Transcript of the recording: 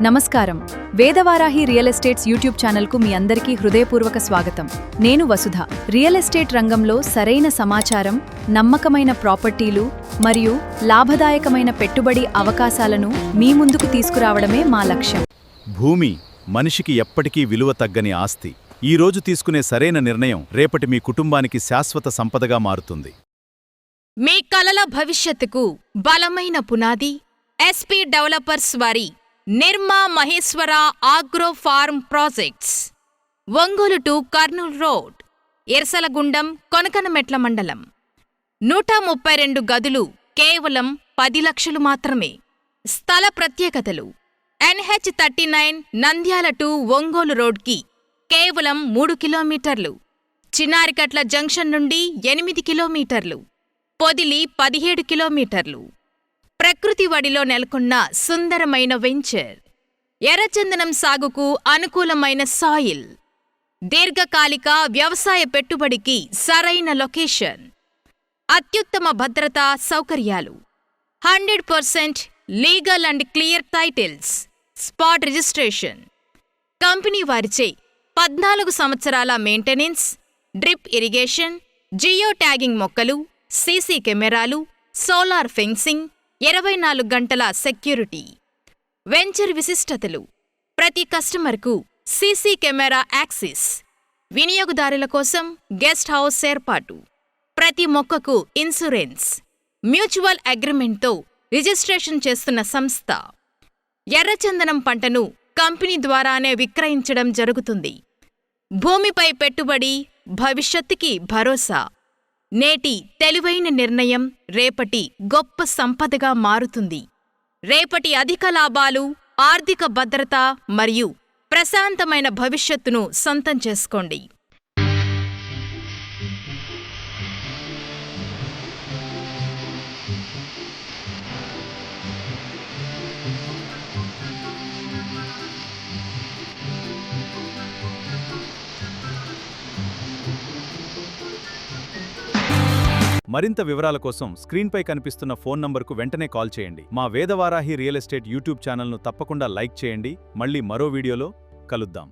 నమస్కారం. వేదవారాహి real estates YouTube ఛానల్కు మీ అందరికీ హృదయపూర్వక స్వాగతం. నేను వసుధ. రియల్ ఎస్టేట్ రంగంలో సరైన సమాచారం, నమ్మకమైన ప్రాపర్టీలు మరియు లాభదాయకమైన పెట్టుబడి అవకాశాలను మీ ముందుకు తీసుకురావడమే మా లక్ష్యం. భూమి మనిషికి ఎప్పటికీ విలువ తగ్గని ఆస్తి. ఈ రోజు తీసుకునే సరైన నిర్ణయం రేపటి మీ కుటుంబానికి శాశ్వత సంపదగా మారుతుంది. మీ కలల భవిష్యత్తుకు బలమైన పునాది ఎస్పీ డెవలపర్స్ వారి నిర్మా Maheshwara agro farm projects, Ongole to Kurnool road, Ersalagundam, Konakanametla మండలం. 132 గదులు, కేవలం 10 లక్షలు మాత్రమే. స్థల ప్రత్యేకతలు: NH39 నంద్యాల టు ఒంగోలు రోడ్కి కేవలం 3 కిలోమీటర్లు, చిన్నారికట్ల జంక్షన్ నుండి 8 కిలోమీటర్లు, పొదిలి 17 కిలోమీటర్లు. ప్రకృతి వడిలో నెలకొన్న సుందరమైన వెంచర్, ఎర్రచందనం సాగుకు అనుకూలమైన సాయిల్, దీర్ఘకాలిక వ్యవసాయ పెట్టుబడికి సరైన లొకేషన్, అత్యుత్తమ భద్రతా సౌకర్యాలు, 100% legal and clear titles, spot registration, company వారిచే 14 సంవత్సరాల maintenance, drip irrigation, geo tagging మొక్కలు, సీసీ కెమెరాలు, సోలార్ ఫెన్సింగ్, 24 గంటల సెక్యూరిటీ. వెంచర్ విశిష్టతలు: ప్రతి కస్టమర్కు సీసీ కెమెరా యాక్సెస్, వినియోగదారుల కోసం గెస్ట్ హౌస్ ఏర్పాటు, ప్రతి మొక్కకు ఇన్సూరెన్స్, మ్యూచువల్ అగ్రిమెంట్తో రిజిస్ట్రేషన్ చేస్తున్న సంస్థ. ఎర్రచందనం పంటను కంపెనీ ద్వారానే విక్రయించడం జరుగుతుంది. భూమిపై పెట్టుబడి, భవిష్యత్తుకి భరోసా. నేటి తెలివైన నిర్ణయం రేపటి గొప్ప సంపదగా మారుతుంది. రేపటి అధిక లాభాలు, ఆర్థిక భద్రత మరియు ప్రశాంతమైన భవిష్యత్తును సొంతం చేసుకోండి. మరింత వివరాల కోసం స్క్రీన్పై కనిపిస్తున్న ఫోన్ నంబర్కు వెంటనే కాల్ చేయండి. మా వేదవారాహి రియల్ ఎస్టేట్ యూట్యూబ్ ఛానల్ను తప్పకుండా లైక్ చేయండి. మళ్ళీ మరో వీడియోలో కలుద్దాం.